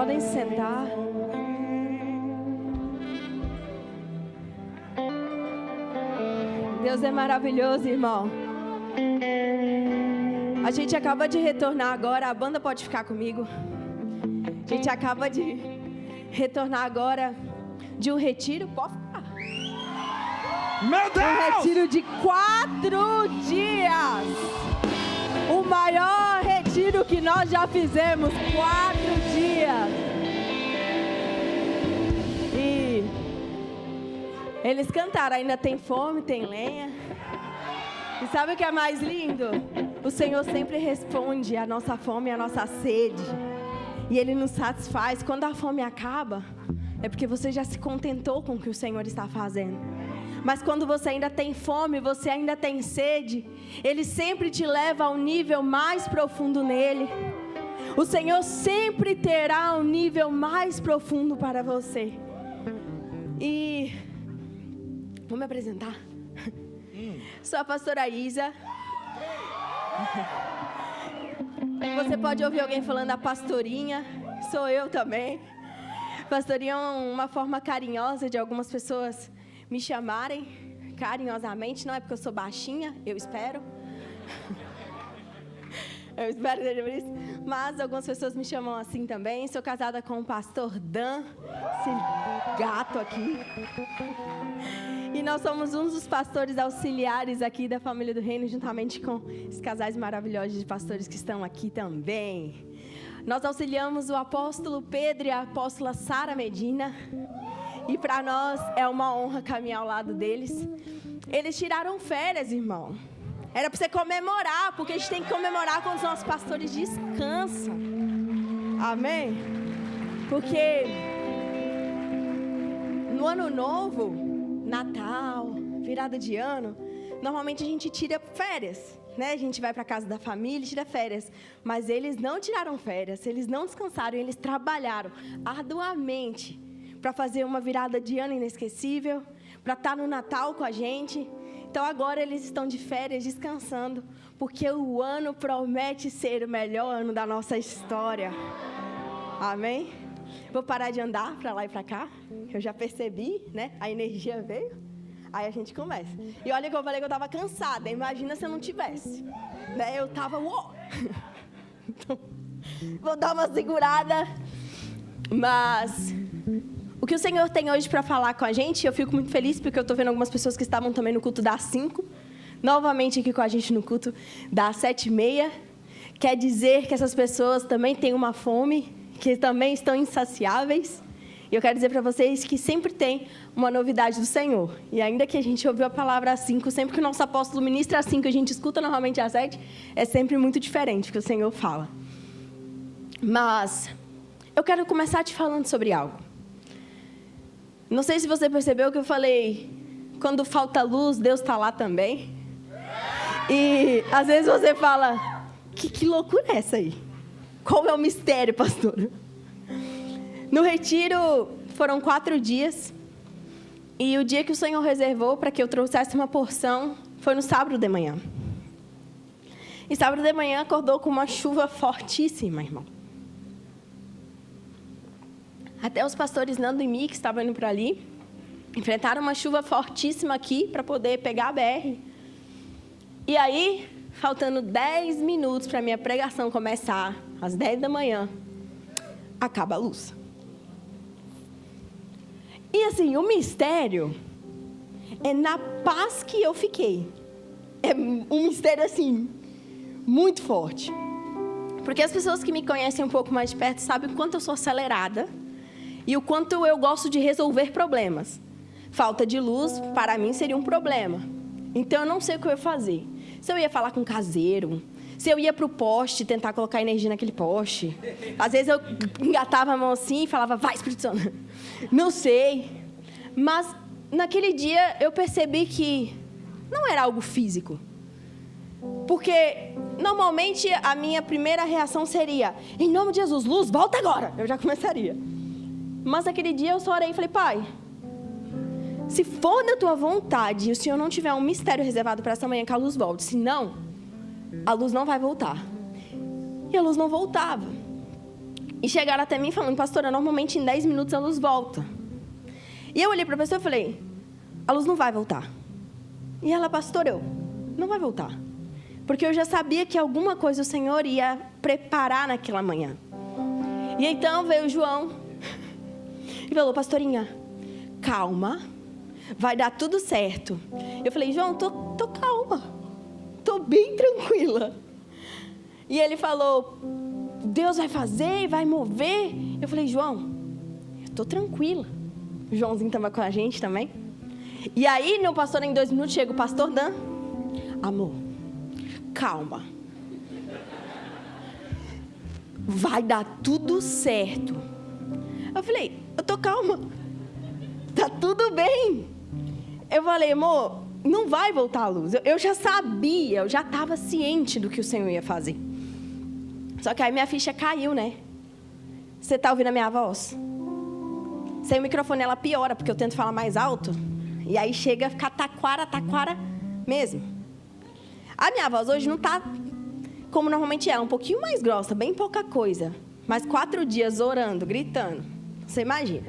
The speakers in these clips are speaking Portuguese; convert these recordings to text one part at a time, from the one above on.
podem se sentar. Deus é maravilhoso, irmão. A gente acaba de retornar agora. A banda pode ficar comigo. A gente acaba de retornar agora de um retiro. Pode ficar. Meu Deus! Um retiro de 4 dias. O maior retiro que nós já fizemos. 4 dias. E eles cantaram, ainda tem fome, tem lenha. E sabe o que é mais lindo? O Senhor sempre responde a nossa fome e a nossa sede. E Ele nos satisfaz. Quando a fome acaba, é porque você já se contentou com o que o Senhor está fazendo. Mas quando você ainda tem fome, você ainda tem sede, Ele sempre te leva a um nível mais profundo nele. O Senhor sempre terá um nível mais profundo para você. E vou me apresentar. Sou a pastora Isa. Você pode ouvir alguém falando a pastorinha. Sou eu também. Pastorinha é uma forma carinhosa de algumas pessoas me chamarem carinhosamente. Não é porque eu sou baixinha, eu espero. Eu espero que seja por isso. Mas algumas pessoas me chamam assim também. Sou casada com o pastor Dan, esse gato aqui. E nós somos um dos pastores auxiliares aqui da Família do Reino, juntamente com os casais maravilhosos de pastores que estão aqui também. Nós auxiliamos o apóstolo Pedro e a apóstola Sara Medina. E para nós é uma honra caminhar ao lado deles. Eles tiraram férias, irmão. Era para você comemorar, porque a gente tem que comemorar quando os nossos pastores descansam. Amém? Porque no ano novo, Natal, virada de ano, normalmente a gente tira férias, né? A gente vai para casa da família e tira férias. Mas eles não tiraram férias, eles não descansaram, eles trabalharam arduamente para fazer uma virada de ano inesquecível, para estar no Natal com a gente. Então agora eles estão de férias, descansando, porque o ano promete ser o melhor ano da nossa história. Amém? Vou parar de andar para lá e para cá, que eu já percebi, né? A energia veio, aí a gente começa. E olha que eu falei que eu estava cansada, imagina se eu não tivesse. Né? Eu estava, uou! Então, vou dar uma segurada, mas o que o Senhor tem hoje para falar com a gente, eu fico muito feliz porque eu estou vendo algumas pessoas que estavam também no culto das 5, novamente aqui com a gente no culto das 7h30. Quer dizer que essas pessoas também têm uma fome, que também estão insaciáveis. E eu quero dizer para vocês que sempre tem uma novidade do Senhor. E ainda que a gente ouviu a palavra às 5, sempre que o nosso apóstolo ministra às 5, a gente escuta normalmente às 7, é sempre muito diferente o que o Senhor fala. Mas eu quero começar te falando sobre algo. Não sei se você percebeu que eu falei, quando falta luz, Deus está lá também. E às vezes você fala, que loucura é essa aí? Qual é o mistério, pastor? No retiro foram 4 dias. E o dia que o Senhor reservou para que eu trouxesse uma porção foi no sábado de manhã. E sábado de manhã acordou com uma chuva fortíssima, irmão. Até os pastores Nando e Mi, que estavam indo para ali, enfrentaram uma chuva fortíssima aqui para poder pegar a BR. E aí, faltando 10 minutos para a minha pregação começar, às 10 da manhã, acaba a luz. E assim, o mistério é na paz que eu fiquei. É um mistério assim, muito forte. Porque as pessoas que me conhecem um pouco mais de perto sabem o quanto eu sou acelerada e o quanto eu gosto de resolver problemas. Falta de luz, para mim, seria um problema. Então, eu não sei o que eu ia fazer. Se eu ia falar com o caseiro, se eu ia para o poste, tentar colocar energia naquele poste. Às vezes, eu engatava a mão assim e falava, vai, Espírito Santo. Não sei. Mas, naquele dia, eu percebi que não era algo físico. Porque, normalmente, a minha primeira reação seria, em nome de Jesus, luz, volta agora. Eu já começaria. Mas, naquele dia, eu só orei e falei, Pai, se for da tua vontade e o Senhor não tiver um mistério reservado para essa manhã que a luz volte, senão, a luz não vai voltar. E a luz não voltava. E chegaram até mim falando, pastora, normalmente em 10 minutos a luz volta. E eu olhei para a pessoa e falei, a luz não vai voltar. E ela, pastora, não vai voltar. Porque eu já sabia que alguma coisa o Senhor ia preparar naquela manhã. E então veio o João e falou, pastorinha, calma, vai dar tudo certo. Eu falei, João, tô calma, tô bem tranquila. E ele falou, Deus vai fazer, vai mover. Eu falei, João, eu tô tranquila. O Joãozinho estava com a gente também. E aí, no pastor, em 2 minutos, chega o pastor Dan. Amor, calma. Vai dar tudo certo. Eu falei, eu tô calma. Tá tudo bem. Eu falei, amor, não vai voltar a luz. Eu já sabia, eu já estava ciente do que o Senhor ia fazer. Só que aí minha ficha caiu, né? Você tá ouvindo a minha voz? Sem o microfone ela piora, porque eu tento falar mais alto. E aí chega a ficar taquara mesmo. A minha voz hoje não tá como normalmente é, um pouquinho mais grossa, bem pouca coisa. Mas 4 dias orando, gritando. Você imagina.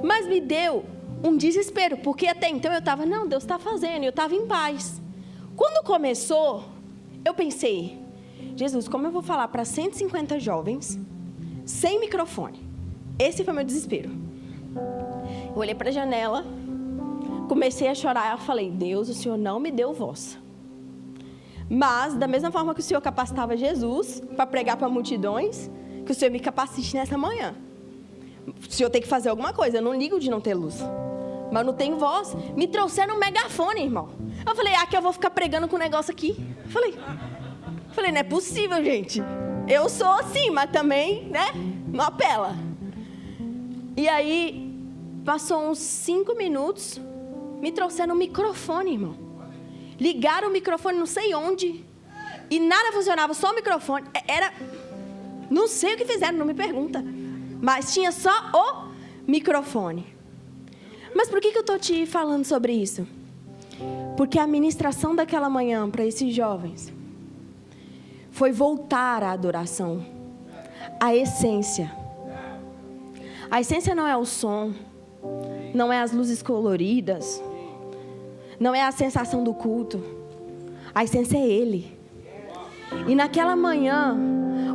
Mas me deu um desespero, porque até então eu estava, não, Deus está fazendo, eu estava em paz. Quando começou, eu pensei, Jesus, como eu vou falar para 150 jovens, sem microfone? Esse foi meu desespero. Eu olhei para a janela, comecei a chorar, eu falei, Deus, o Senhor não me deu voz. Mas, da mesma forma que o Senhor capacitava Jesus para pregar para multidões, que o Senhor me capacite nessa manhã. O Senhor tem que fazer alguma coisa, eu não ligo de não ter luz. Mas não tenho voz. Me trouxeram um megafone, irmão. Eu falei, que eu vou ficar pregando com o negócio aqui. Falei, não é possível, gente. Eu sou assim, mas também, né, não apela. E aí, passou uns 5 minutos, me trouxeram um microfone, irmão. Ligaram o microfone não sei onde, e nada funcionava, só o microfone. Não sei o que fizeram, não me pergunta. Mas tinha só o microfone. Mas por que eu estou te falando sobre isso? Porque a ministração daquela manhã para esses jovens foi voltar à adoração, à essência. A essência não é o som, não é as luzes coloridas, não é a sensação do culto. A essência é Ele. E naquela manhã,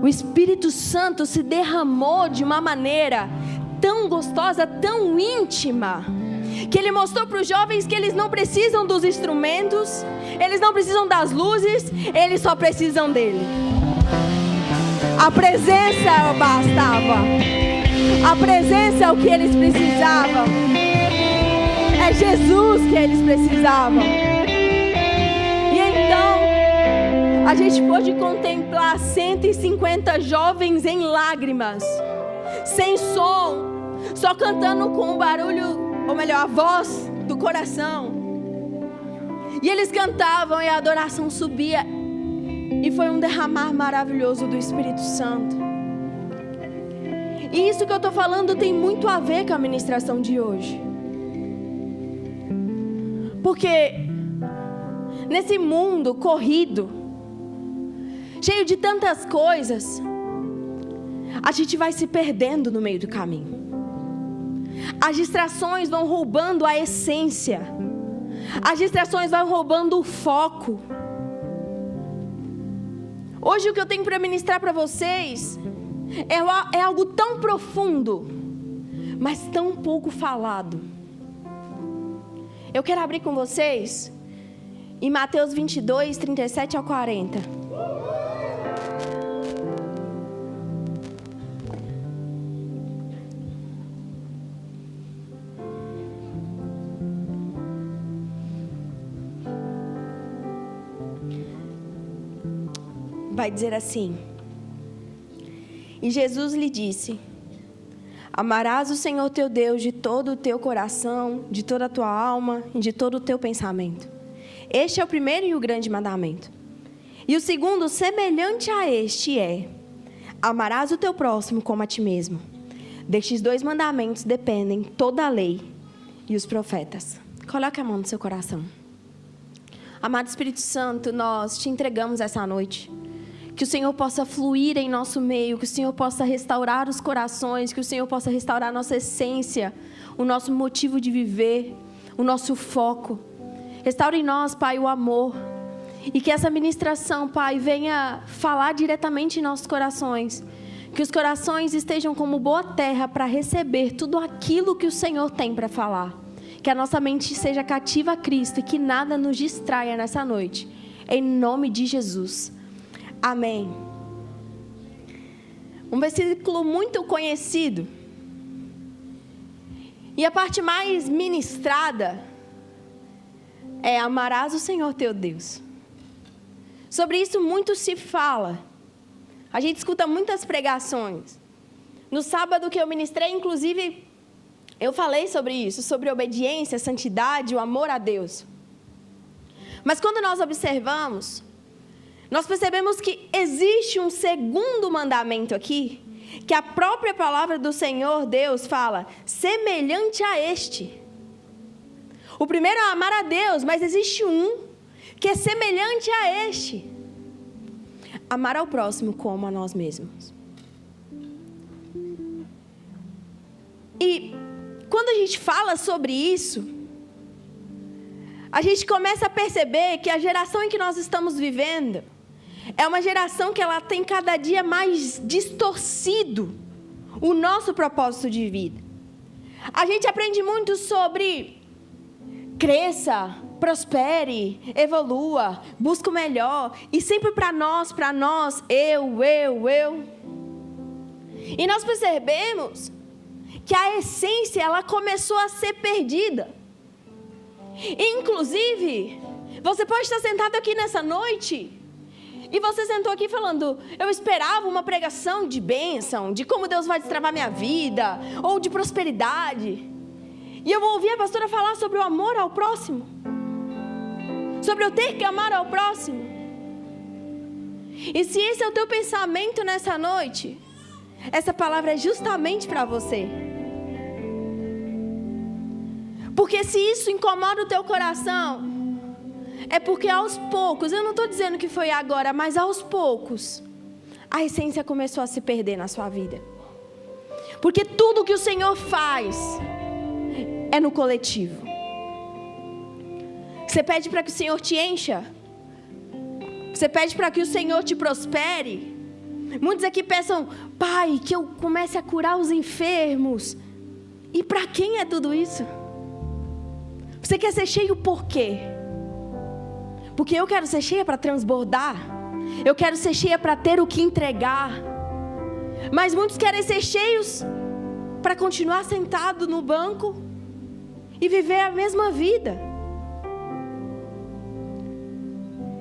o Espírito Santo se derramou de uma maneira tão gostosa, tão íntima, que Ele mostrou para os jovens que eles não precisam dos instrumentos, eles não precisam das luzes, eles só precisam dEle. A presença bastava. A presença é o que eles precisavam. É Jesus que eles precisavam. E então, a gente pôde contemplar 150 jovens em lágrimas, sem som, só cantando com o barulho, ou melhor, a voz do coração. E eles cantavam e a adoração subia. E foi um derramar maravilhoso do Espírito Santo. E isso que eu estou falando tem muito a ver com a ministração de hoje. Porque nesse mundo corrido, cheio de tantas coisas, a gente vai se perdendo no meio do caminho. As distrações vão roubando a essência. As distrações vão roubando o foco. Hoje o que eu tenho para ministrar para vocês é algo tão profundo, mas tão pouco falado. Eu quero abrir com vocês em Mateus 22, 37 ao 40. Vai dizer assim: e Jesus lhe disse: amarás o Senhor teu Deus de todo o teu coração, de toda a tua alma e de todo o teu pensamento. Este é o primeiro e o grande mandamento. E o segundo, semelhante a este, é: amarás o teu próximo como a ti mesmo. Destes 2 mandamentos dependem toda a lei e os profetas. Coloque a mão no seu coração. Amado Espírito Santo, nós te entregamos essa noite. Que o Senhor possa fluir em nosso meio, que o Senhor possa restaurar os corações, que o Senhor possa restaurar a nossa essência, o nosso motivo de viver, o nosso foco. Restaure em nós, Pai, o amor. E que essa ministração, Pai, venha falar diretamente em nossos corações. Que os corações estejam como boa terra para receber tudo aquilo que o Senhor tem para falar. Que a nossa mente seja cativa a Cristo e que nada nos distraia nessa noite. Em nome de Jesus. Amém. Um versículo muito conhecido. E a parte mais ministrada é: amarás o Senhor teu Deus. Sobre isso muito se fala. A gente escuta muitas pregações. No sábado que eu ministrei, inclusive, eu falei sobre isso, sobre obediência, santidade, o amor a Deus. Mas quando nós observamos, nós percebemos que existe um segundo mandamento aqui, que a própria palavra do Senhor Deus fala, semelhante a este. O primeiro é amar a Deus, mas existe um que é semelhante a este. Amar ao próximo como a nós mesmos. E quando a gente fala sobre isso, a gente começa a perceber que a geração em que nós estamos vivendo é uma geração que ela tem cada dia mais distorcido o nosso propósito de vida. A gente aprende muito sobre cresça, prospere, evolua, busca o melhor, e sempre para nós, eu. E nós percebemos que a essência, ela começou a ser perdida. E, inclusive, você pode estar sentado aqui nessa noite, e você sentou aqui falando, eu esperava uma pregação de bênção, de como Deus vai destravar minha vida, ou de prosperidade. E eu vou ouvir a pastora falar sobre o amor ao próximo, sobre eu ter que amar ao próximo. E se esse é o teu pensamento nessa noite, essa palavra é justamente para você. Porque se isso incomoda o teu coração, é porque aos poucos, eu não estou dizendo que foi agora, mas aos poucos, a essência começou a se perder na sua vida. Porque tudo que o Senhor faz é no coletivo. Você pede para que o Senhor te encha. Você pede para que o Senhor te prospere. Muitos aqui pensam, Pai, que eu comece a curar os enfermos. E para quem é tudo isso? Você quer ser cheio por quê? Porque eu quero ser cheia para transbordar. Eu quero ser cheia para ter o que entregar. Mas muitos querem ser cheios para continuar sentado no banco e viver a mesma vida.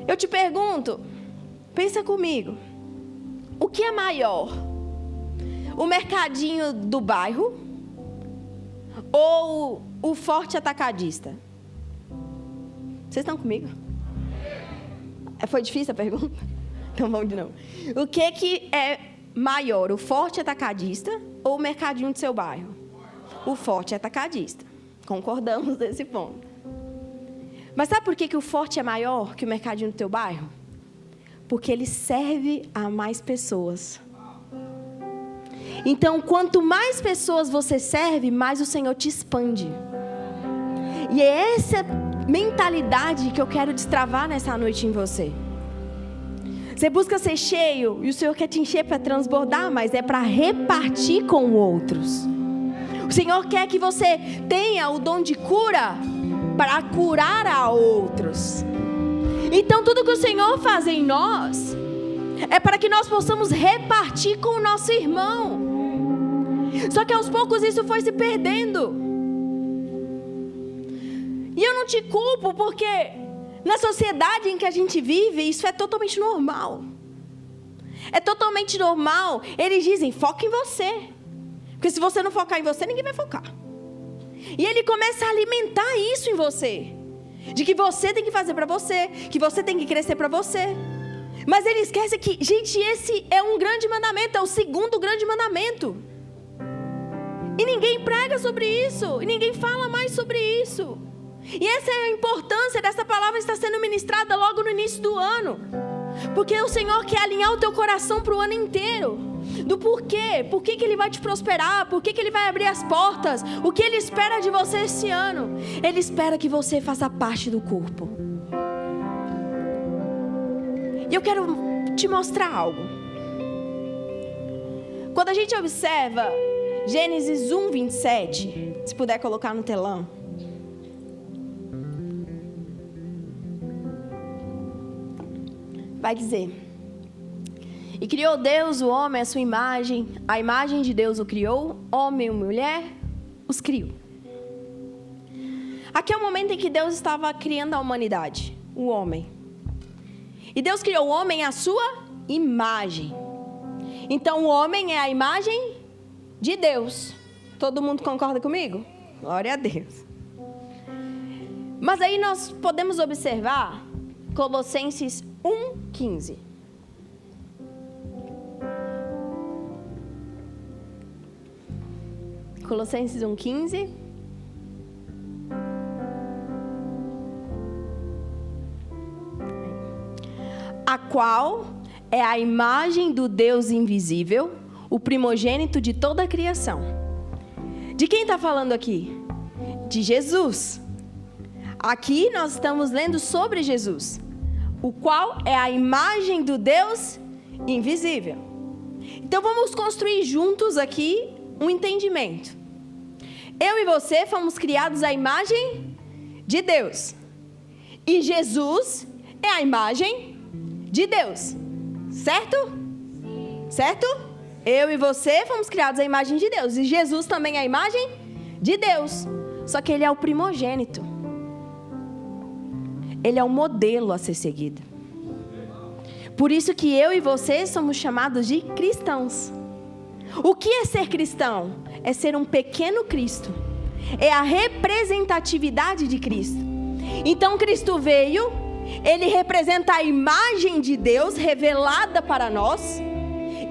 Eu te pergunto, pensa comigo, o que é maior? O mercadinho do bairro ou o forte atacadista? Vocês estão comigo? Foi difícil a pergunta? Então vamos de novo. O que é maior, o forte atacadista ou o mercadinho do seu bairro? O forte atacadista. Concordamos nesse ponto. Mas sabe por que o forte é maior que o mercadinho do teu bairro? Porque ele serve a mais pessoas. Então, quanto mais pessoas você serve, mais o Senhor te expande. E é essa mentalidade que eu quero destravar nessa noite em você. Você busca ser cheio e o Senhor quer te encher para transbordar, mas é para repartir com outros. O Senhor quer que você tenha o dom de cura para curar a outros. Então tudo que o Senhor faz em nós é para que nós possamos repartir com o nosso irmão. Só que aos poucos isso foi se perdendo. E eu não te culpo, porque na sociedade em que a gente vive, isso é totalmente normal. É totalmente normal. Eles dizem, foca em você. Porque se você não focar em você, ninguém vai focar. E ele começa a alimentar isso em você. De que você tem que fazer para você, que você tem que crescer para você. Mas ele esquece que, gente, esse é um grande mandamento, é o segundo grande mandamento. E ninguém prega sobre isso, e ninguém fala mais sobre isso. E essa é a importância dessa palavra estar sendo ministrada logo no início do ano. Porque o Senhor quer alinhar o teu coração para o ano inteiro. Do porquê. Por que Ele vai te prosperar? Por que Ele vai abrir as portas? O que Ele espera de você esse ano? Ele espera que você faça parte do corpo. E eu quero te mostrar algo. Quando a gente observa Gênesis 1, 27, se puder colocar no telão. Vai dizer: e criou Deus o homem à sua imagem, a imagem de Deus o criou, homem e mulher os criou. Aqui é o momento em que Deus estava criando a humanidade, o homem. E Deus criou o homem à sua imagem. Então o homem é a imagem de Deus. Todo mundo concorda comigo? Glória a Deus. Mas aí nós podemos observar Colossenses 1:15. Colossenses 1:15. A qual é a imagem do Deus invisível, o primogênito de toda a criação. De quem está falando aqui? De Jesus. Aqui nós estamos lendo sobre Jesus, o qual é a imagem do Deus invisível. Então vamos construir juntos aqui um entendimento. Eu e você fomos criados à imagem de Deus. E Jesus é a imagem de Deus. Certo? Certo? Eu e você fomos criados à imagem de Deus. E Jesus também é a imagem de Deus. Só que Ele é o primogênito. Ele é o modelo a ser seguido. Por isso que eu e você somos chamados de cristãos. O que é ser cristão? É ser um pequeno Cristo. É a representatividade de Cristo. Então Cristo veio, Ele representa a imagem de Deus revelada para nós.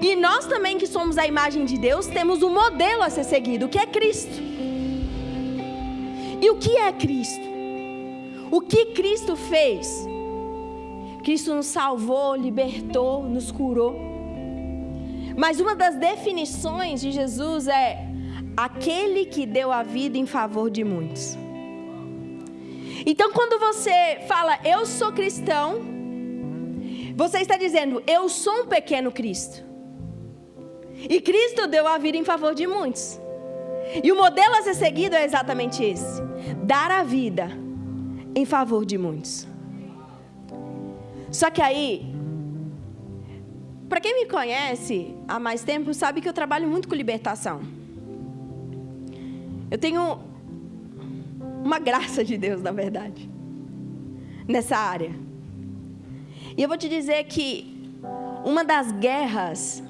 E nós também, que somos a imagem de Deus, temos um modelo a ser seguido, que é Cristo. E o que é Cristo? O que Cristo fez? Cristo nos salvou, libertou, nos curou. Mas uma das definições de Jesus é aquele que deu a vida em favor de muitos. Então, quando você fala, eu sou cristão, você está dizendo, eu sou um pequeno Cristo. E Cristo deu a vida em favor de muitos. E o modelo a ser seguido é exatamente esse: dar a vida em favor de muitos. Só que aí, para quem me conhece há mais tempo, sabe que eu trabalho muito com libertação. Eu tenho uma graça de Deus, na verdade, nessa área. E eu vou te dizer que uma das guerras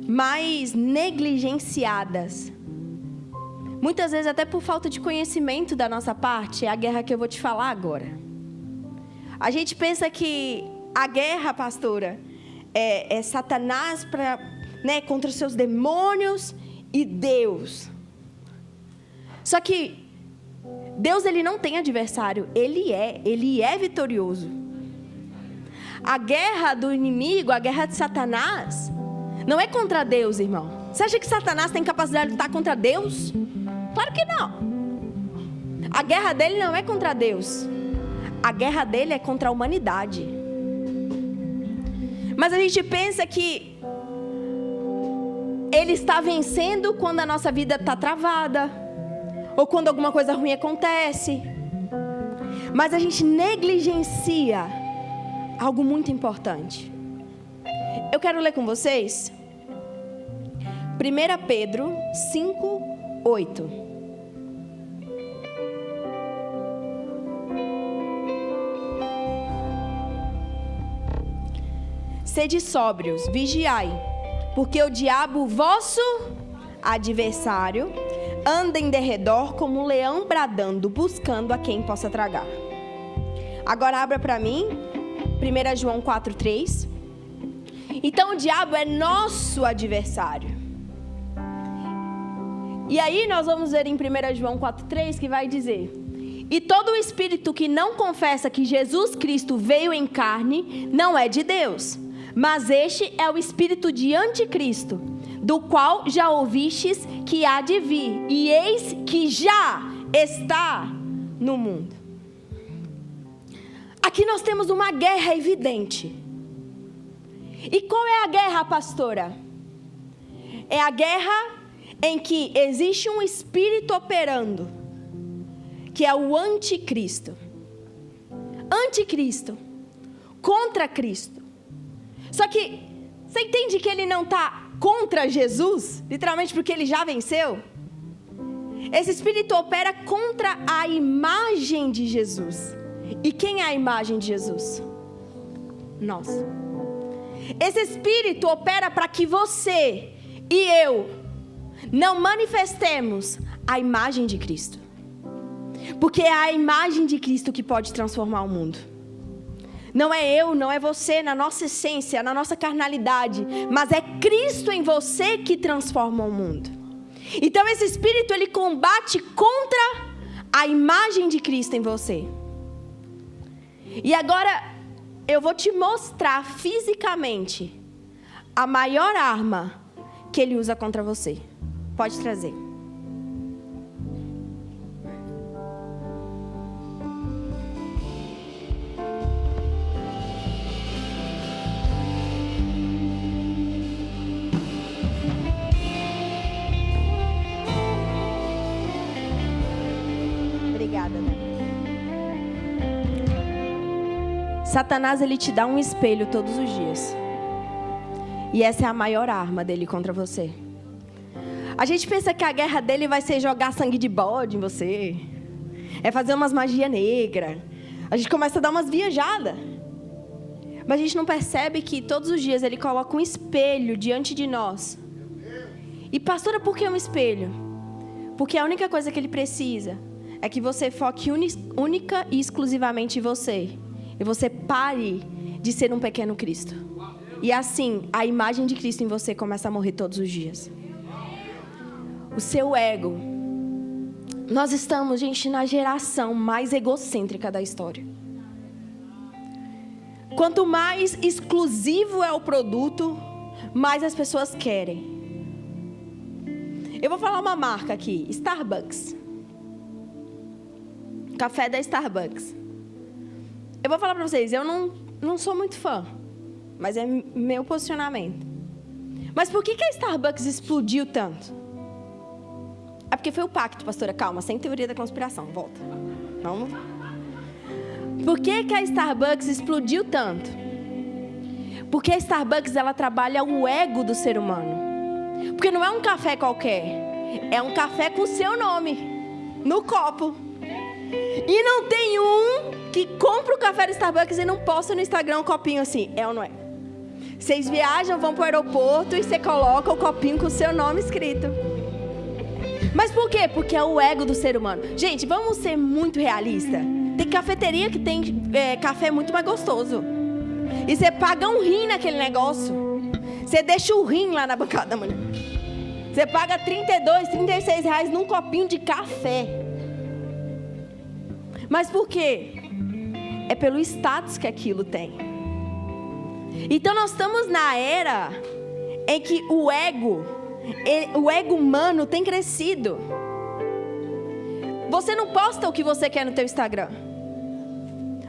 mais negligenciadas, muitas vezes até por falta de conhecimento da nossa parte, é a guerra que eu vou te falar agora. A gente pensa que a guerra, pastora, é Satanás contra os seus demônios e Deus. Só que Deus, Ele não tem adversário, Ele é vitorioso. A guerra do inimigo, a guerra de Satanás, não é contra Deus, irmão. Você acha que Satanás tem capacidade de lutar contra Deus? Claro que não. A guerra dele não é contra Deus. A guerra dele é contra a humanidade. Mas a gente pensa que ele está vencendo quando a nossa vida está travada, ou quando alguma coisa ruim acontece. Mas a gente negligencia algo muito importante. Eu quero ler com vocês 1 Pedro 5:8. Sede sóbrios, vigiai, porque o diabo, vosso adversário, anda em derredor como um leão bradando, buscando a quem possa tragar. Agora abra para mim, 1 João 4:3. Então o diabo é nosso adversário. E aí nós vamos ver em 1 João 4:3 que vai dizer: E todo o espírito que não confessa que Jesus Cristo veio em carne não é de Deus. Mas este é o espírito de anticristo, do qual já ouvistes que há de vir, e eis que já está no mundo. Aqui nós temos uma guerra evidente. E qual é a guerra, pastora? É a guerra em que existe um espírito operando, que é o anticristo. Anticristo, contra Cristo. Só que, você entende que ele não está contra Jesus? Literalmente porque ele já venceu? Esse espírito opera contra a imagem de Jesus. E quem é a imagem de Jesus? Nós. Esse espírito opera para que você e eu não manifestemos a imagem de Cristo. Porque é a imagem de Cristo que pode transformar o mundo. Não é eu, não é você na nossa essência, na nossa carnalidade, mas é Cristo em você que transforma o mundo. Então esse espírito, ele combate contra a imagem de Cristo em você. E agora eu vou te mostrar fisicamente a maior arma que ele usa contra você. Pode trazer. Satanás, ele te dá um espelho todos os dias. E essa é a maior arma dele contra você. A gente pensa que a guerra dele vai ser jogar sangue de bode em você. É fazer umas magia negra. A gente começa a dar umas viajadas. Mas a gente não percebe que todos os dias ele coloca um espelho diante de nós. E pastora, por que um espelho? Porque a única coisa que ele precisa é que você foque única e exclusivamente em você. E você pare de ser um pequeno Cristo. E assim, a imagem de Cristo em você começa a morrer todos os dias. O seu ego. Nós estamos, gente, na geração mais egocêntrica da história. Quanto mais exclusivo é o produto, mais as pessoas querem. Eu vou falar uma marca aqui, Starbucks. Café da Starbucks. Eu vou falar para vocês, eu não sou muito fã, mas é meu posicionamento. Mas por que a Starbucks explodiu tanto? É porque foi o pacto, pastora. Calma, sem teoria da conspiração. Volta. Vamos. Por que a Starbucks explodiu tanto? Porque a Starbucks, ela trabalha o ego do ser humano. Porque não é um café qualquer. É um café com o seu nome no copo. E não tem um que compra o café do Starbucks e não posta no Instagram um copinho assim. É ou não é? Vocês viajam, vão para o aeroporto e você coloca o copinho com o seu nome escrito. Mas por quê? Porque é o ego do ser humano. Gente, vamos ser muito realistas. Tem cafeteria que tem café muito mais gostoso. E você paga um rim naquele negócio. Você deixa o rim lá na bancada da mulher. Você paga 32, 36 reais num copinho de café. Mas por quê? É pelo status que aquilo tem. Então nós estamos na era em que o ego humano tem crescido. Você não posta o que você quer no teu Instagram.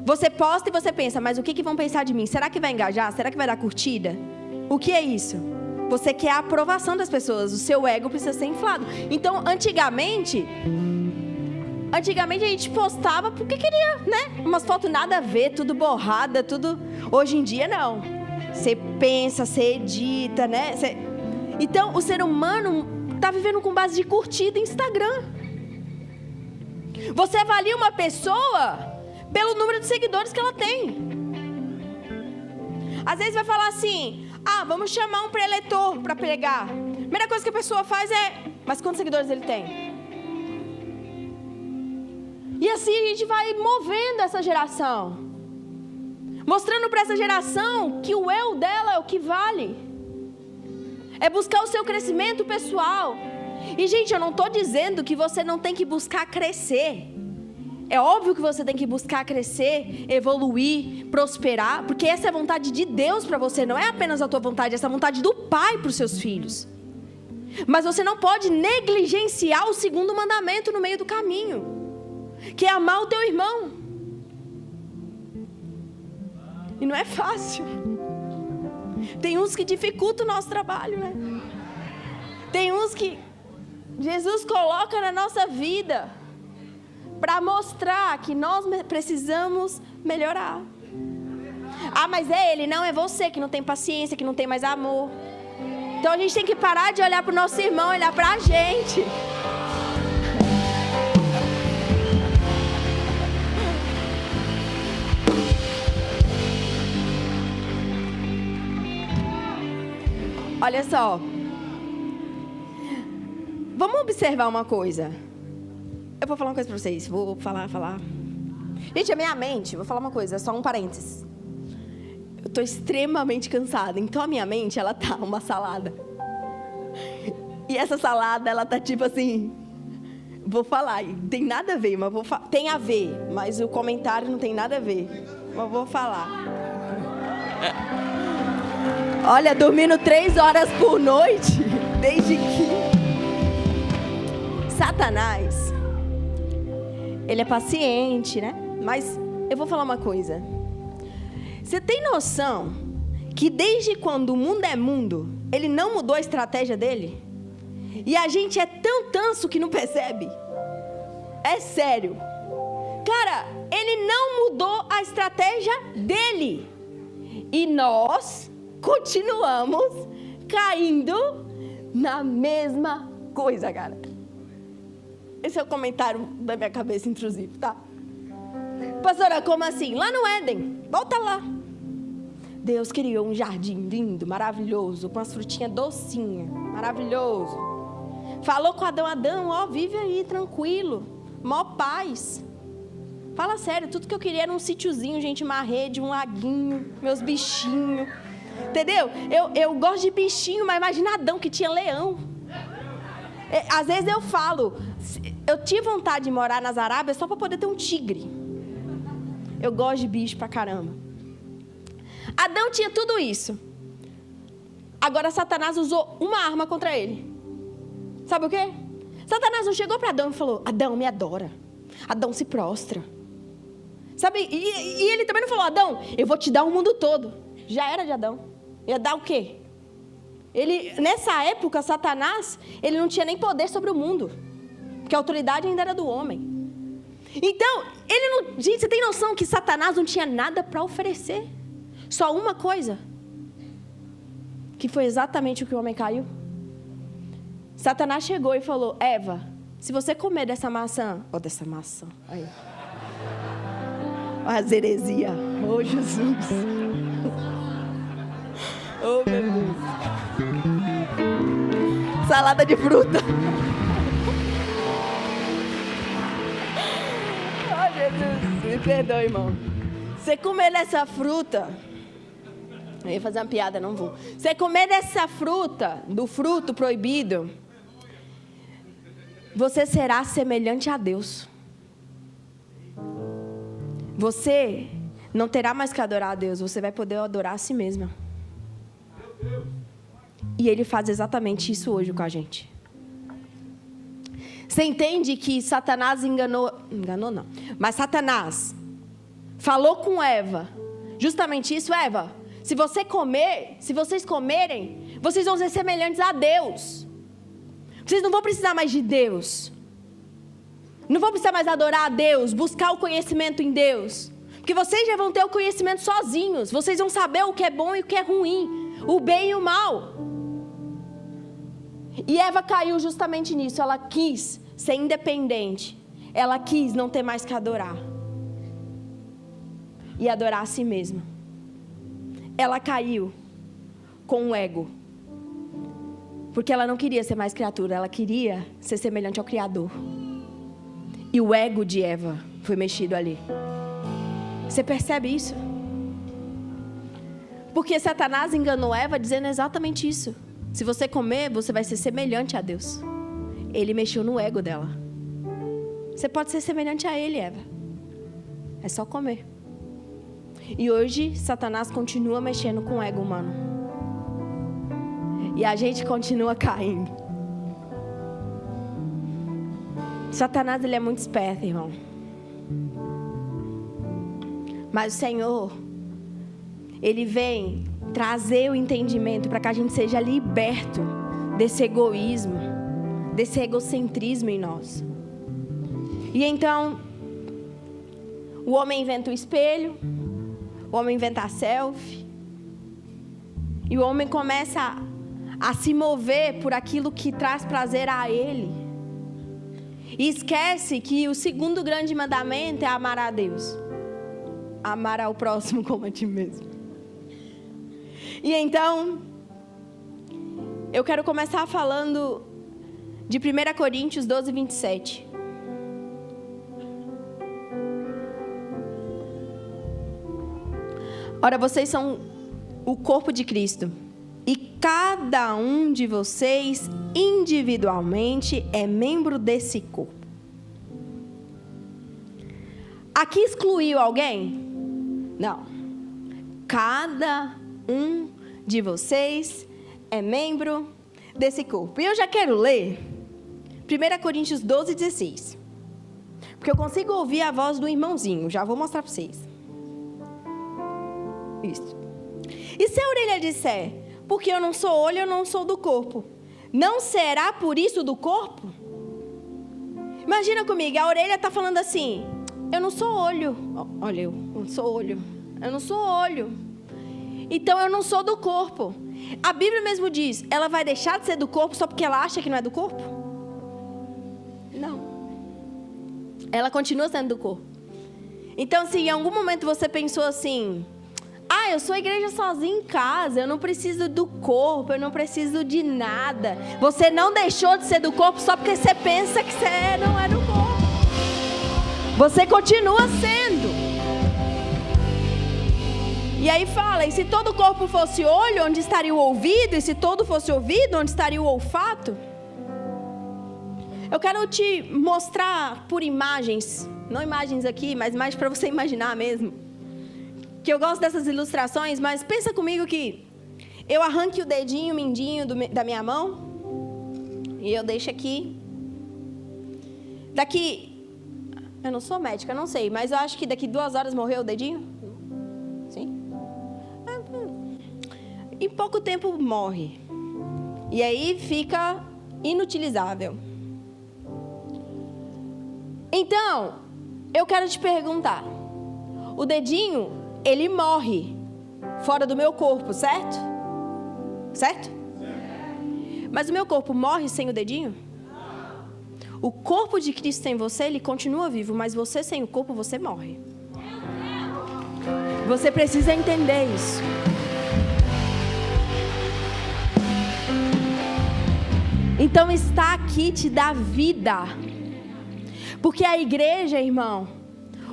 Você posta e você pensa, mas o que vão pensar de mim? Será que vai engajar? Será que vai dar curtida? O que é isso? Você quer a aprovação das pessoas. O seu ego precisa ser inflado. Então, antigamente a gente postava porque queria, né? Umas fotos nada a ver, tudo borrada, tudo... Hoje em dia, não. Você pensa, você edita, né? Então, o ser humano está vivendo com base de curtida em Instagram. Você avalia uma pessoa pelo número de seguidores que ela tem. Às vezes vai falar assim, vamos chamar um preletor para pregar. A primeira coisa que a pessoa faz é, mas quantos seguidores ele tem? E assim a gente vai movendo essa geração. Mostrando para essa geração que o eu dela é o que vale. É buscar o seu crescimento pessoal. E gente, eu não estou dizendo que você não tem que buscar crescer. É óbvio que você tem que buscar crescer, evoluir, prosperar, porque essa é a vontade de Deus para você, não é apenas a tua vontade, essa é a vontade do Pai para os seus filhos. Mas você não pode negligenciar o segundo mandamento no meio do caminho, que é amar o teu irmão. E não é fácil. Tem uns que dificultam o nosso trabalho, né? Tem uns que Jesus coloca na nossa vida para mostrar que nós precisamos melhorar. Ah, mas é ele, não é você que não tem paciência, que não tem mais amor. Então a gente tem que parar de olhar para o nosso irmão, olhar para a gente. Olha só. Vamos observar uma coisa. Eu vou falar uma coisa pra vocês. Vou falar. Gente, a minha mente, vou falar uma coisa, só um parênteses. Eu tô extremamente cansada. Então a minha mente, ela tá uma salada. E essa salada, ela tá tipo assim... Vou falar, tem nada a ver, mas tem a ver, mas o comentário não tem nada a ver. Mas vou falar. Olha, dormindo 3 horas por noite, desde que... Satanás, ele é paciente, né? Mas eu vou falar uma coisa. Você tem noção que desde quando o mundo é mundo, ele não mudou a estratégia dele? E a gente é tão tanso que não percebe? É sério. Cara, ele não mudou a estratégia dele. E nós continuamos caindo na mesma coisa, cara. Esse é o comentário da minha cabeça intrusivo, tá? Pastora, como assim? Lá no Éden, volta lá. Deus criou um jardim lindo, maravilhoso, com as frutinhas docinhas, maravilhoso. Falou com Adão, ó, vive aí, tranquilo, mó paz. Fala sério, tudo que eu queria era um sítiozinho, gente, uma rede, um laguinho, meus bichinhos. Entendeu? Eu gosto de bichinho, mas imagina Adão que tinha leão. Às vezes eu falo, eu tive vontade de morar nas Arábias só para poder ter um tigre. Eu gosto de bicho pra caramba. Adão tinha tudo isso. Agora Satanás usou uma arma contra ele. Sabe o quê? Satanás não chegou para Adão e falou, Adão, me adora. Adão, se prostra. Sabe? E ele também não falou, Adão, eu vou te dar o mundo todo. Já era de Adão. Ia dar o quê? Nessa época, Satanás, ele não tinha nem poder sobre o mundo. Porque a autoridade ainda era do homem. Então, gente, você tem noção que Satanás não tinha nada para oferecer? Só uma coisa. Que foi exatamente o que o homem caiu. Satanás chegou e falou, Eva, se você comer dessa maçã... Aí. Olha as heresias. Oh, Jesus. Oh, meu Deus. Salada de fruta. Oh, Jesus. Me perdoe, irmão. Você comer dessa fruta... Eu ia fazer uma piada, não vou. Você comer dessa fruta, do fruto proibido, você será semelhante a Deus. Você não terá mais que adorar a Deus, você vai poder adorar a si mesma. E ele faz exatamente isso hoje com a gente. Você entende que Satanás enganou não, mas Satanás falou com Eva, justamente isso, Eva, se vocês comerem, vocês vão ser semelhantes a Deus. Vocês não vão precisar mais de Deus. Não vão precisar mais adorar a Deus, buscar o conhecimento em Deus. Porque vocês já vão ter o conhecimento sozinhos. Vocês vão saber o que é bom e o que é ruim, o bem e o mal. E Eva caiu justamente nisso. Ela quis ser independente. Ela quis não ter mais que adorar. E adorar a si mesma. Ela caiu com o ego. Porque ela não queria ser mais criatura. Ela queria ser semelhante ao Criador. E o ego de Eva foi mexido ali. Você percebe isso? Porque Satanás enganou Eva dizendo exatamente isso. Se você comer, você vai ser semelhante a Deus. Ele mexeu no ego dela. Você pode ser semelhante a ele, Eva. É só comer. E hoje, Satanás continua mexendo com o ego humano. E a gente continua caindo. Satanás, ele é muito esperto, irmão. Mas o Senhor, Ele vem trazer o entendimento para que a gente seja liberto desse egoísmo, desse egocentrismo em nós. E então, o homem inventa o espelho, o homem inventa a selfie, e o homem começa a se mover por aquilo que traz prazer a ele. E esquece que o segundo grande mandamento é amar a Deus. Amar ao próximo como a ti mesmo. E então, eu quero começar falando de 1 Coríntios 12, 27. Ora, vocês são o corpo de Cristo, e cada um de vocês individualmente é membro desse corpo. Aqui excluiu alguém? Não. Cada um de vocês é membro desse corpo. E eu já quero ler 1 Coríntios 12, 16. Porque eu consigo ouvir a voz do irmãozinho. Já vou mostrar para vocês. Isso. E se a orelha disser, porque eu não sou olho, eu não sou do corpo, não será por isso do corpo? Imagina comigo, a orelha está falando assim, eu não sou olho. Olha, eu não sou olho. Eu não sou olho. Então eu não sou do corpo. A Bíblia mesmo diz, ela vai deixar de ser do corpo só porque ela acha que não é do corpo? Não. Ela continua sendo do corpo. Então, se em algum momento você pensou assim, eu sou a igreja sozinha em casa, eu não preciso do corpo, eu não preciso de nada. Você não deixou de ser do corpo só porque você pensa que você não é do corpo. Você continua sendo. E aí fala, e se todo o corpo fosse olho, onde estaria o ouvido? E se todo fosse ouvido, onde estaria o olfato? Eu quero te mostrar por imagens, não imagens aqui, mas imagens para você imaginar mesmo. Que eu gosto dessas ilustrações, mas pensa comigo que eu arranque o dedinho, o mindinho da minha mão, e eu deixo aqui. Daqui, eu não sou médica, não sei, mas eu acho que daqui 2 horas morreu o dedinho? Sim? Em pouco tempo morre. E aí fica inutilizável. Então, eu quero te perguntar, o dedinho, ele morre fora do meu corpo, certo? Certo? Mas o meu corpo morre sem o dedinho? O corpo de Cristo em você, ele continua vivo, mas você sem o corpo, você morre. Você precisa entender isso. Então está aqui te dá vida. Porque a igreja, irmão,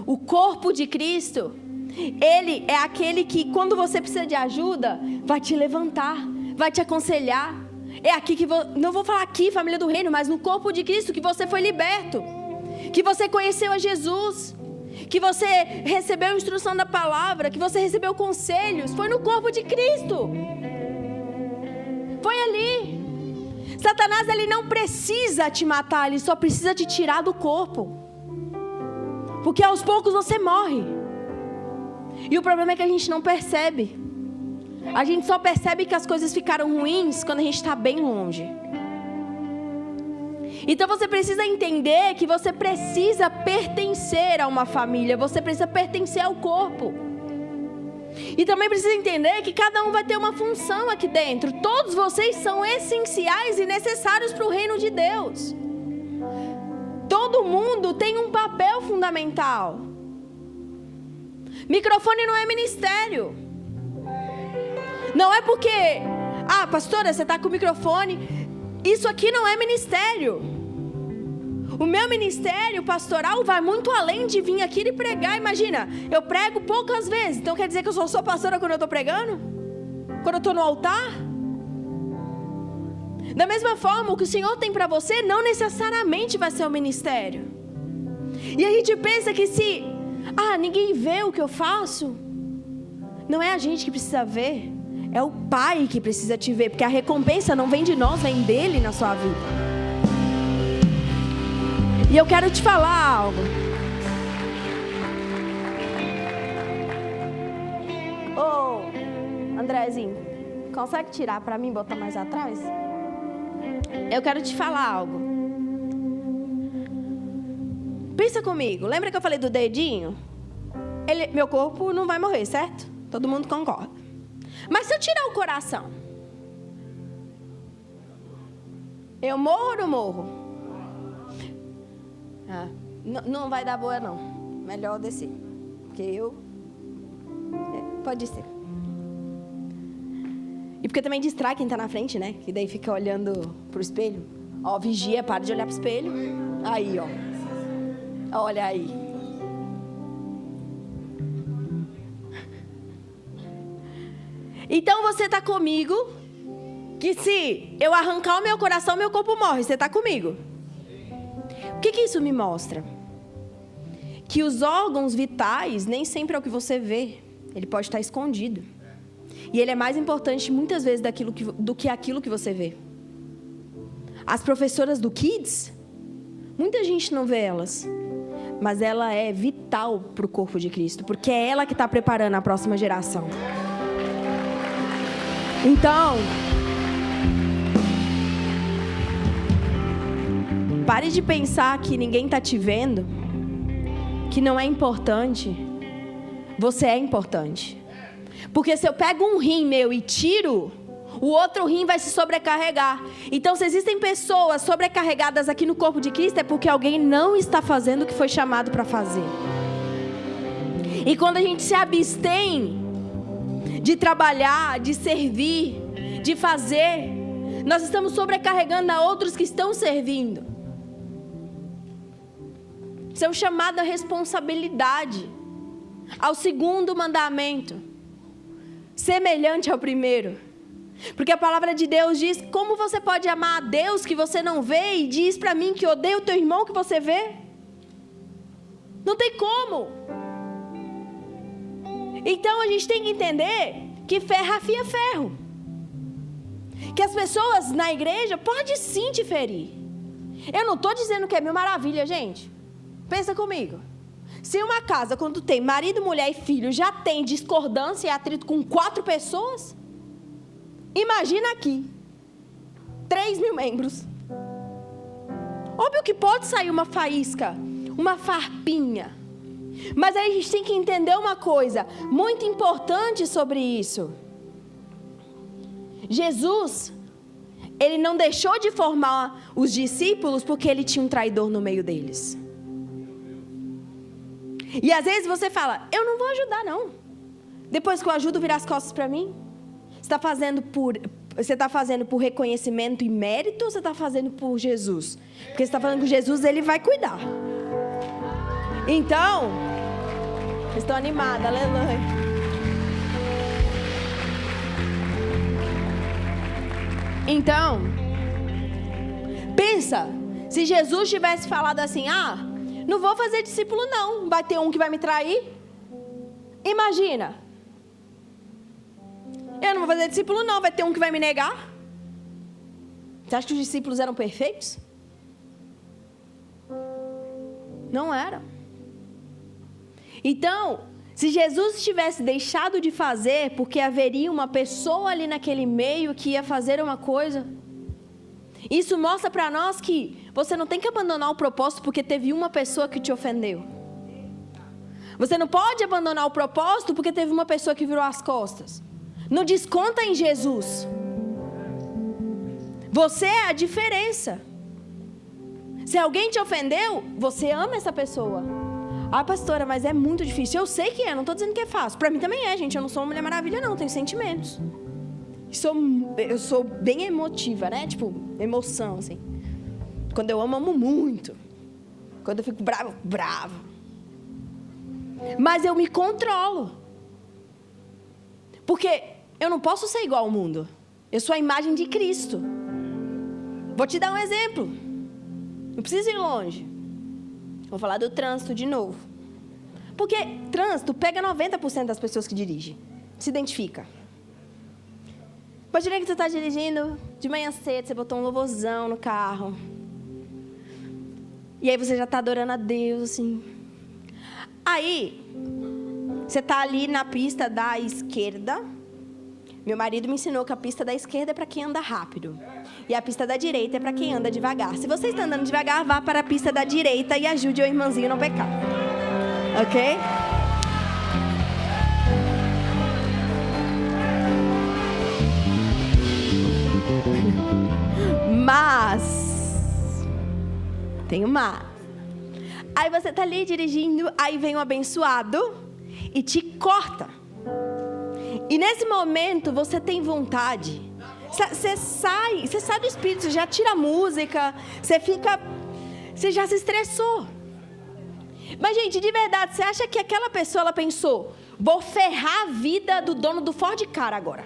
o corpo de Cristo, ele é aquele que, quando você precisa de ajuda, vai te levantar, vai te aconselhar. É aqui que, não vou falar aqui, família do reino, mas no corpo de Cristo que você foi liberto, que você conheceu a Jesus, que você recebeu a instrução da palavra, que você recebeu conselhos. Foi no corpo de Cristo. Foi ali. Satanás, ele não precisa te matar, ele só precisa te tirar do corpo. Porque aos poucos você morre. E o problema é que a gente não percebe. A gente só percebe que as coisas ficaram ruins quando a gente está bem longe. Então você precisa entender que você precisa pertencer a uma família. Você precisa pertencer ao corpo. E também precisa entender que cada um vai ter uma função aqui dentro. Todos vocês são essenciais e necessários para o reino de Deus. Todo mundo tem um papel fundamental. Microfone não é ministério. Não é porque, pastora, você está com o microfone. Isso aqui não é ministério. O meu ministério pastoral vai muito além de vir aqui e pregar. Imagina, eu prego poucas vezes. Então quer dizer que eu só sou pastora quando eu estou pregando? Quando eu estou no altar? Da mesma forma, o que o Senhor tem para você não necessariamente vai ser o ministério. E a gente pensa que se ninguém vê o que eu faço. Não é a gente que precisa ver, é o Pai que precisa te ver, porque a recompensa não vem de nós, vem dele na sua vida. E eu quero te falar algo. Ô, Andrezinho, consegue tirar para mim, botar mais atrás? Eu quero te falar algo. Pensa comigo, lembra que eu falei do dedinho? Meu corpo não vai morrer, certo? Todo mundo concorda. Mas se eu tirar o coração, eu morro ou não morro? Não vai dar boa não. Melhor descer. Porque eu... pode ser. E porque também distrai quem está na frente, né? Que daí fica olhando pro espelho. Ó, vigia, para de olhar pro espelho. Aí, ó. Olha aí. Então você está comigo, que se eu arrancar o meu coração, meu corpo morre. Você está comigo? O que isso me mostra? Que os órgãos vitais nem sempre é o que você vê. Ele pode estar escondido. E ele é mais importante muitas vezes do que aquilo que você vê. As professoras do Kids, muita gente não vê elas. Mas ela é vital para o corpo de Cristo. Porque é ela que está preparando a próxima geração. Então, pare de pensar que ninguém está te vendo, que não é importante. Você é importante. Porque se eu pego um rim meu e tiro, o outro rim vai se sobrecarregar. Então, se existem pessoas sobrecarregadas aqui no corpo de Cristo, é porque alguém não está fazendo o que foi chamado para fazer. E quando a gente se abstém de trabalhar, de servir, de fazer, nós estamos sobrecarregando a outros que estão servindo. Isso é um chamado à responsabilidade, ao segundo mandamento, semelhante ao primeiro. Porque a palavra de Deus diz: como você pode amar a Deus que você não vê e diz para mim que odeia o teu irmão que você vê? Não tem como. Então a gente tem que entender que ferro afia ferro. Que as pessoas na igreja podem sim te ferir. Eu não estou dizendo que é mil maravilha, gente. Pensa comigo. Se uma casa, quando tem marido, mulher e filho, já tem discordância e atrito com 4 pessoas, imagina aqui, 3.000 membros. Óbvio que pode sair uma faísca, uma farpinha. Mas aí a gente tem que entender uma coisa muito importante sobre isso. Jesus, ele não deixou de formar os discípulos porque ele tinha um traidor no meio deles. E às vezes você fala: eu não vou ajudar não. Depois que eu ajudo, virar as costas para mim. Você está fazendo por reconhecimento e mérito, ou você está fazendo por Jesus? Porque você está falando que Jesus, ele vai cuidar. Então, estou animada, aleluia. Então, pensa, se Jesus tivesse falado assim: não vou fazer discípulo não, vai ter um que vai me trair. Imagina, eu não vou fazer discípulo não, vai ter um que vai me negar. Você acha que os discípulos eram perfeitos? Não eram. Então, se Jesus tivesse deixado de fazer, porque haveria uma pessoa ali naquele meio que ia fazer uma coisa, isso mostra para nós que você não tem que abandonar o propósito porque teve uma pessoa que te ofendeu. Você não pode abandonar o propósito porque teve uma pessoa que virou as costas. Não desconta em Jesus. Você é a diferença. Se alguém te ofendeu, você ama essa pessoa. Pastora, mas é muito difícil. Eu sei que é, não estou dizendo que é fácil. Para mim também é, gente. Eu não sou uma Mulher Maravilha, não. Tenho sentimentos. Eu sou bem emotiva, né? Tipo, emoção, assim. Quando eu amo muito. Quando eu fico bravo. Mas eu me controlo. Porque eu não posso ser igual ao mundo. Eu sou a imagem de Cristo. Vou te dar um exemplo. Não precisa ir longe. Vou falar do trânsito de novo. Porque trânsito pega 90% das pessoas que dirigem. Se identifica. Imagina que você está dirigindo de manhã cedo, você botou um louvorzão no carro. E aí você já está adorando a Deus, assim. Aí, você está ali na pista da esquerda. Meu marido me ensinou que a pista da esquerda é para quem anda rápido. E a pista da direita é para quem anda devagar. Se você está andando devagar, vá para a pista da direita e ajude o irmãozinho a não pecar. Ok? Mas, tem uma. Aí você está ali dirigindo, aí vem um abençoado e te corta. E nesse momento você tem vontade. Você sai do espírito, você já tira a música, você já se estressou. Mas, gente, de verdade, você acha que aquela pessoa, ela pensou, vou ferrar a vida do dono do Ford Car agora.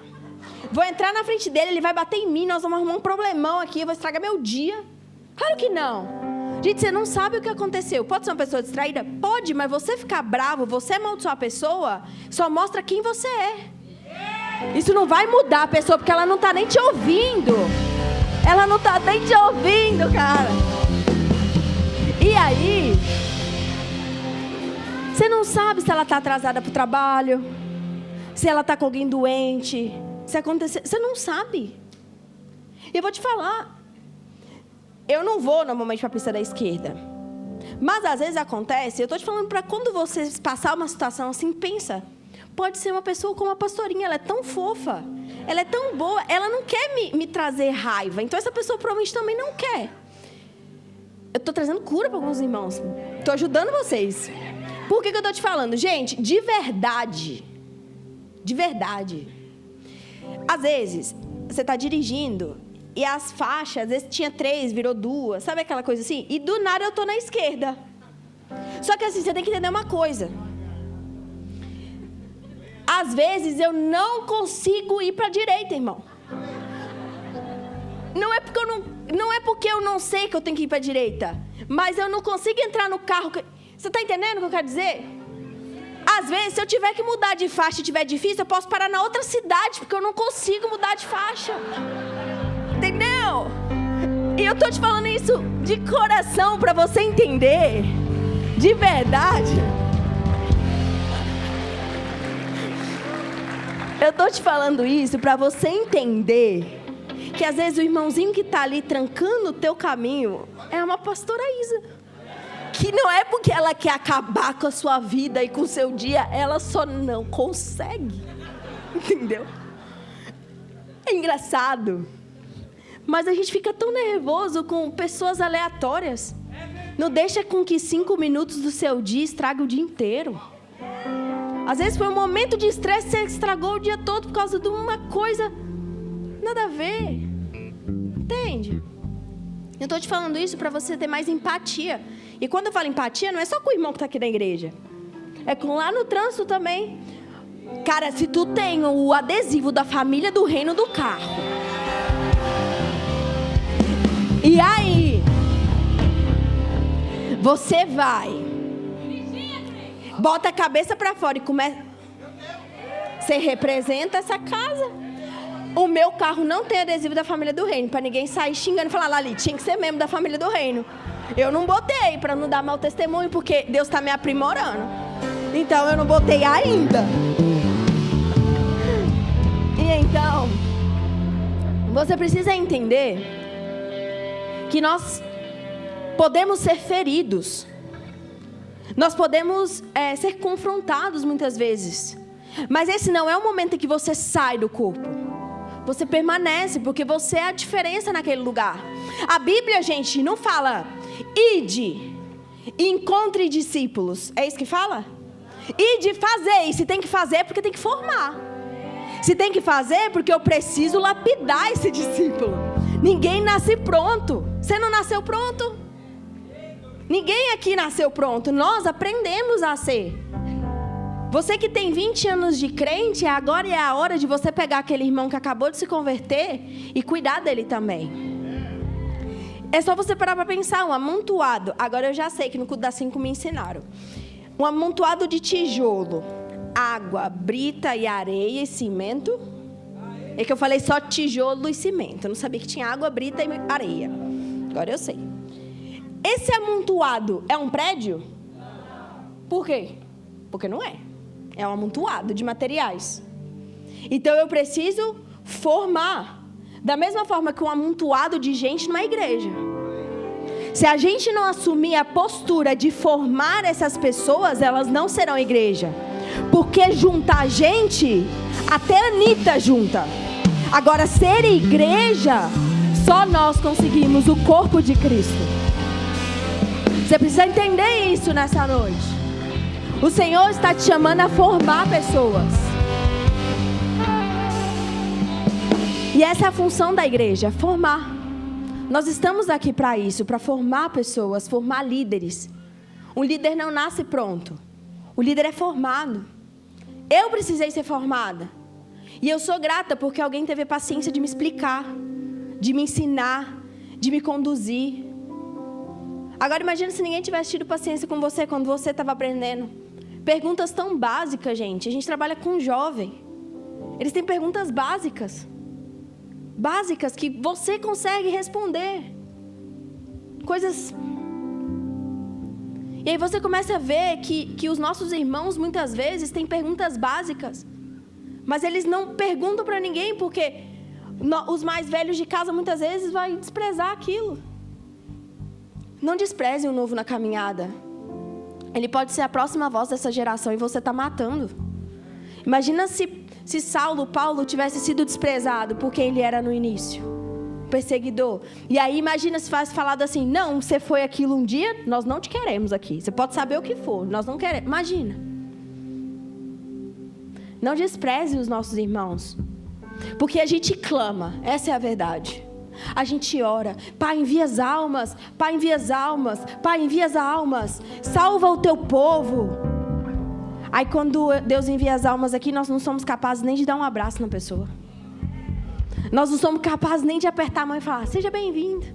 Vou entrar na frente dele, ele vai bater em mim, nós vamos arrumar um problemão aqui, eu vou estragar meu dia. Claro que não. Gente, você não sabe o que aconteceu. Pode ser uma pessoa distraída? Pode, mas você ficar bravo, você amaldiçoar a pessoa, só mostra quem você é. Isso não vai mudar a pessoa, porque ela não está nem te ouvindo. Ela não está nem te ouvindo, cara. E aí, você não sabe se ela está atrasada para o trabalho, se ela está com alguém doente, se acontecer. Você não sabe. E eu vou te falar, eu não vou normalmente para a pista da esquerda. Mas às vezes acontece, eu estou te falando para quando você passar uma situação assim, pensa. Pode ser uma pessoa como a pastorinha, ela é tão fofa, ela é tão boa, ela não quer me trazer raiva. Então essa pessoa provavelmente também não quer. Eu estou trazendo cura para alguns irmãos, estou ajudando vocês. Por que eu estou te falando? Gente, de verdade, às vezes, você está dirigindo e as faixas, às vezes tinha 3, virou 2, sabe aquela coisa assim? E do nada eu estou na esquerda. Só que assim, você tem que entender uma coisa. Às vezes eu não consigo ir para a direita, irmão. Não é porque eu não sei que eu tenho que ir para a direita, mas eu não consigo entrar no carro. Você está entendendo o que eu quero dizer? Às vezes, se eu tiver que mudar de faixa e tiver difícil, eu posso parar na outra cidade, porque eu não consigo mudar de faixa. Entendeu? E eu estou te falando isso de coração para você entender, de verdade. Eu estou te falando isso para você entender que às vezes o irmãozinho que está ali trancando o teu caminho é uma pastora Isa. Que não é porque ela quer acabar com a sua vida e com o seu dia, ela só não consegue. Entendeu? É engraçado. Mas a gente fica tão nervoso com pessoas aleatórias. Não deixa com que 5 minutos do seu dia estrague o dia inteiro. Às vezes foi um momento de estresse, você estragou o dia todo por causa de uma coisa nada a ver. Entende? Eu estou te falando isso para você ter mais empatia. E quando eu falo empatia, não é só com o irmão que está aqui na igreja. É com lá no trânsito também. Cara, se tu tem o adesivo da família do reino do carro. E aí, você vai... Bota a cabeça para fora e começa. Você representa essa casa. O meu carro não tem adesivo da família do reino, para ninguém sair xingando e falar, Lali, tinha que ser membro da família do reino. Eu não botei para não dar mau testemunho, porque Deus está me aprimorando. Então eu não botei ainda. E então, você precisa entender que nós podemos ser feridos. Nós podemos ser confrontados muitas vezes. Mas esse não é o momento em que você sai do corpo. Você permanece, porque você é a diferença naquele lugar. A Bíblia, gente, não fala, ide, encontre discípulos. É isso que fala? Ide, fazer. E se tem que fazer, é porque tem que formar. Se tem que fazer, é porque eu preciso lapidar esse discípulo. Ninguém nasce pronto. Você não nasceu pronto? Ninguém aqui nasceu pronto, nós aprendemos a ser. Você que tem 20 anos de crente, agora é a hora de você pegar aquele irmão que acabou de se converter e cuidar dele também. É só você parar para pensar, um amontoado. Agora eu já sei que no culto das 5 me ensinaram. Um amontoado de tijolo, água, brita e areia e cimento. É que eu falei só tijolo e cimento. Eu não sabia que tinha água, brita e areia. Agora eu sei. Esse amontoado é um prédio? Por quê? Porque não é. É um amontoado de materiais. Então eu preciso formar. Da mesma forma que um amontoado de gente numa igreja. Se a gente não assumir a postura de formar essas pessoas, elas não serão igreja. Porque juntar gente, até a Anitta junta. Agora, ser igreja, só nós conseguimos o corpo de Cristo. Você precisa entender isso nessa noite. O Senhor está te chamando a formar pessoas. E essa é a função da igreja, formar. Nós estamos aqui para isso, para formar pessoas, formar líderes. Um líder não nasce pronto. O líder é formado. Eu precisei ser formada. E eu sou grata porque alguém teve paciência de me explicar, de me ensinar, de me conduzir. Agora imagina se ninguém tivesse tido paciência com você quando você estava aprendendo. Perguntas tão básicas, gente. A gente trabalha com jovem. Eles têm perguntas básicas. Básicas que você consegue responder. Coisas... E aí você começa a ver que os nossos irmãos muitas vezes têm perguntas básicas. Mas eles não perguntam para ninguém porque os mais velhos de casa muitas vezes vão desprezar aquilo. Não despreze o novo na caminhada. Ele pode ser a próxima voz dessa geração e você está matando. Imagina se Paulo tivesse sido desprezado por quem ele era no início. Perseguidor. E aí imagina se fosse falado assim, não, você foi aquilo um dia, nós não te queremos aqui. Você pode saber o que for, nós não queremos. Imagina. Não despreze os nossos irmãos. Porque a gente clama, essa é a verdade. A gente ora, Pai, envia as almas, Pai, envia as almas, Pai, envia as almas, salva o teu povo. Aí quando Deus envia as almas aqui, nós não somos capazes nem de dar um abraço na pessoa. Nós não somos capazes nem de apertar a mão e falar, seja bem-vindo.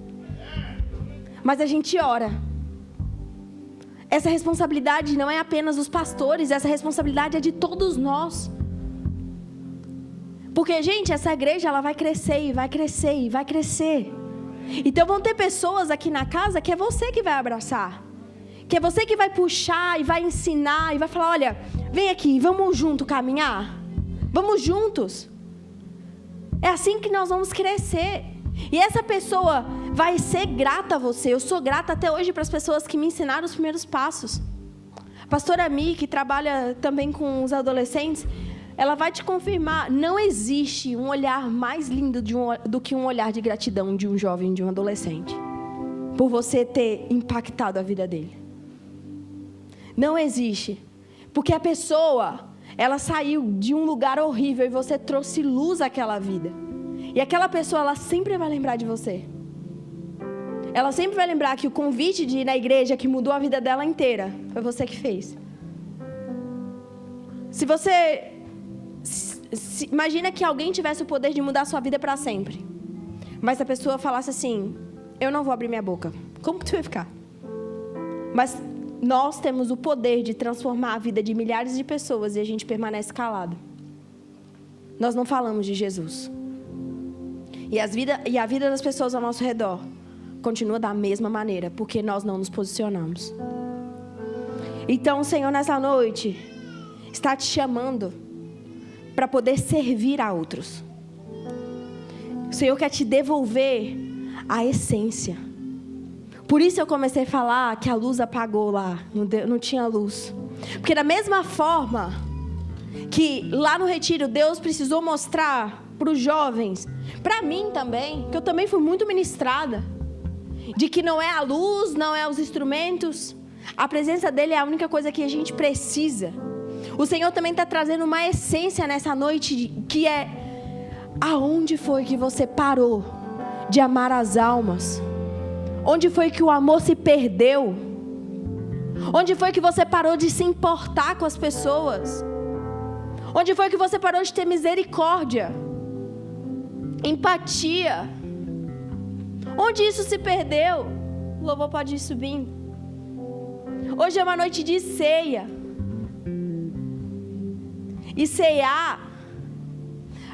Mas a gente ora. Essa responsabilidade não é apenas dos pastores, essa responsabilidade é de todos nós. Porque, gente, essa igreja ela vai crescer e vai crescer e vai crescer. Então vão ter pessoas aqui na casa que é você que vai abraçar. Que é você que vai puxar e vai ensinar e vai falar, olha, vem aqui, vamos junto caminhar. Vamos juntos. É assim que nós vamos crescer. E essa pessoa vai ser grata a você. Eu sou grata até hoje para as pessoas que me ensinaram os primeiros passos. A pastora Mi, que trabalha também com os adolescentes, ela vai te confirmar, não existe um olhar mais lindo do que um olhar de gratidão de um jovem, de um adolescente, por você ter impactado a vida dele. Não existe. Porque a pessoa, ela saiu de um lugar horrível e você trouxe luz àquela vida. E aquela pessoa, ela sempre vai lembrar de você. Ela sempre vai lembrar que o convite de ir na igreja que mudou a vida dela inteira, foi você que fez. Se você... imagina que alguém tivesse o poder de mudar a sua vida para sempre. Mas a pessoa falasse assim, eu não vou abrir minha boca. Como que tu ia ficar? Mas nós temos o poder de transformar a vida de milhares de pessoas e a gente permanece calado. Nós não falamos de Jesus. E a vida das pessoas ao nosso redor continua da mesma maneira, porque nós não nos posicionamos. Então o Senhor nessa noite está te chamando para poder servir a outros. O Senhor quer te devolver a essência. Por isso eu comecei a falar que a luz apagou lá, não tinha luz. Porque da mesma forma que lá no retiro Deus precisou mostrar para os jovens, para mim também, que eu também fui muito ministrada, de que não é a luz, não é os instrumentos, a presença dele é a única coisa que a gente precisa. O Senhor também está trazendo uma essência nessa noite, que é, aonde foi que você parou de amar as almas? Onde foi que o amor se perdeu? Onde foi que você parou de se importar com as pessoas? Onde foi que você parou de ter misericórdia? Empatia? Onde isso se perdeu? O louvor pode ir subindo. Hoje é uma noite de ceia. E ceiar,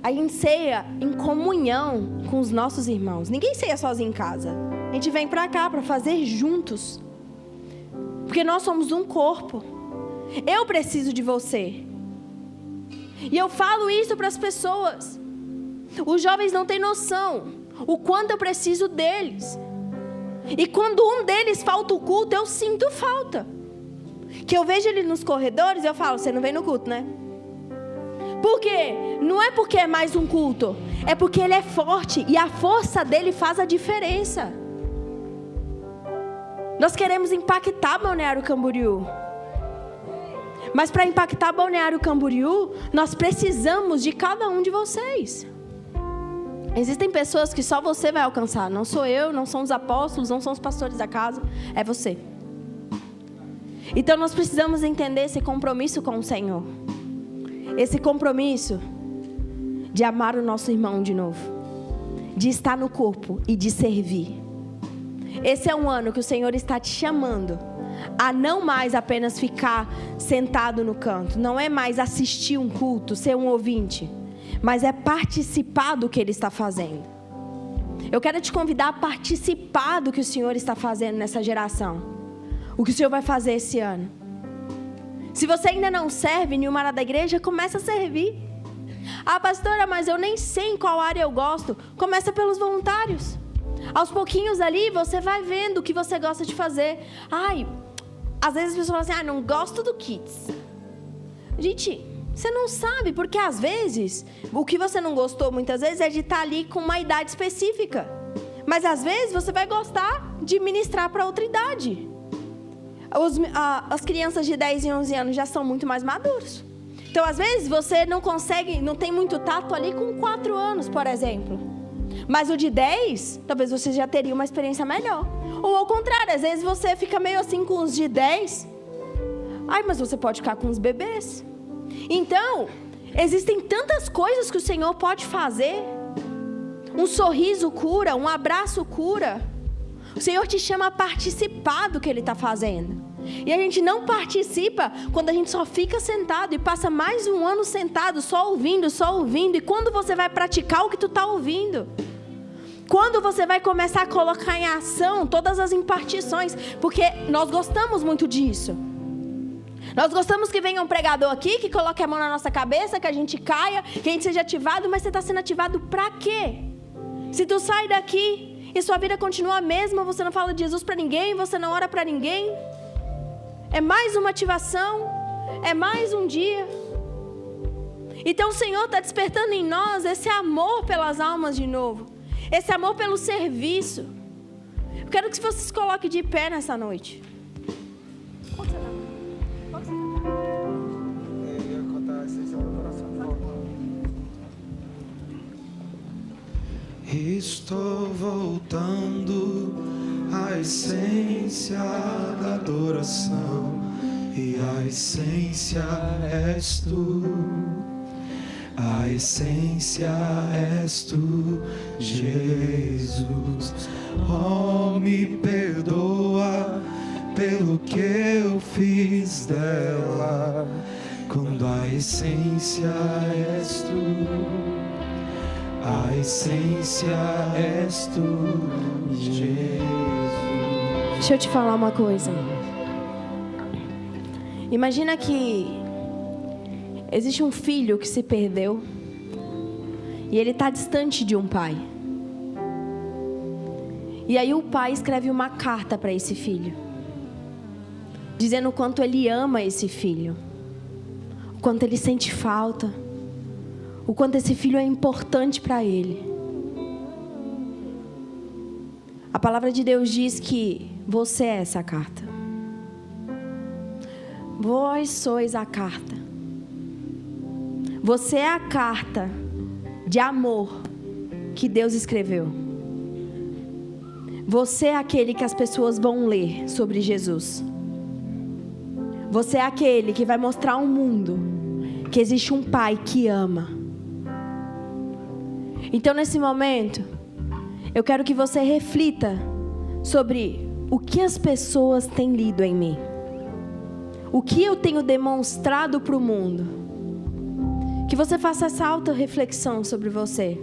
a gente ceia em comunhão com os nossos irmãos. Ninguém ceia sozinho em casa. A gente vem pra cá pra fazer juntos. Porque nós somos um corpo. Eu preciso de você. E eu falo isso para as pessoas. Os jovens não têm noção o quanto eu preciso deles. E quando um deles falta o culto, eu sinto falta. Que eu vejo ele nos corredores, eu falo, você não vem no culto, né? Por quê? Não é porque é mais um culto. É porque ele é forte e a força dele faz a diferença. Nós queremos impactar Balneário Camboriú. Mas para impactar Balneário Camboriú, nós precisamos de cada um de vocês. Existem pessoas que só você vai alcançar. Não sou eu, não são os apóstolos, não são os pastores da casa. É você. Então nós precisamos entender esse compromisso com o Senhor. Esse compromisso de amar o nosso irmão de novo. De estar no corpo e de servir. Esse é um ano que o Senhor está te chamando a não mais apenas ficar sentado no canto. Não é mais assistir um culto, ser um ouvinte. Mas é participar do que Ele está fazendo. Eu quero te convidar a participar do que o Senhor está fazendo nessa geração. O que o Senhor vai fazer esse ano. Se você ainda não serve em nenhuma área da igreja, começa a servir. Ah, pastora, mas eu nem sei em qual área eu gosto. Começa pelos voluntários. Aos pouquinhos ali, você vai vendo o que você gosta de fazer. Ai, às vezes as pessoas falam assim, não gosto do Kids. Gente, você não sabe, porque às vezes, o que você não gostou muitas vezes é de estar ali com uma idade específica. Mas às vezes você vai gostar de ministrar para outra idade. As crianças de 10 e 11 anos já são muito mais maduros. Então, às vezes, você não consegue, não tem muito tato ali com 4 anos, por exemplo. Mas o de 10, talvez você já teria uma experiência melhor. Ou ao contrário, às vezes você fica meio assim com os de 10. Ai, mas você pode ficar com os bebês. Então, existem tantas coisas que o Senhor pode fazer. Um sorriso cura, um abraço cura. O Senhor te chama a participar do que Ele está fazendo. E a gente não participa quando a gente só fica sentado e passa mais um ano sentado, só ouvindo. E quando você vai praticar o que tu está ouvindo? Quando você vai começar a colocar em ação todas as impartições? Porque nós gostamos muito disso. Nós gostamos que venha um pregador aqui, que coloque a mão na nossa cabeça, que a gente caia, que a gente seja ativado. Mas você está sendo ativado para quê? Se tu sai daqui e sua vida continua a mesma, você não fala de Jesus para ninguém, você não ora para ninguém. É mais uma ativação, é mais um dia. Então o Senhor está despertando em nós esse amor pelas almas de novo. Esse amor pelo serviço. Eu quero que você se coloque de pé nessa noite. Quanto você dá? Eu ia contar a essência do coração de volta. Estou voltando à essência da adoração, e a essência és tu. A essência és tu, Jesus. Oh, me perdoa pelo que eu fiz dela, quando a essência és tu. A essência és tu, Jesus. Deixa eu te falar uma coisa. Imagina que existe um filho que se perdeu e ele está distante de um pai. E aí o pai escreve uma carta para esse filho, dizendo o quanto ele ama esse filho, o quanto ele sente falta, o quanto esse filho é importante para ele. A palavra de Deus diz que você é essa carta. Vós sois a carta. Você é a carta de amor que Deus escreveu. Você é aquele que as pessoas vão ler sobre Jesus. Você é aquele que vai mostrar ao mundo que existe um pai que ama. Então, nesse momento, eu quero que você reflita sobre o que as pessoas têm lido em mim. O que eu tenho demonstrado para o mundo? Que você faça essa auto-reflexão sobre você.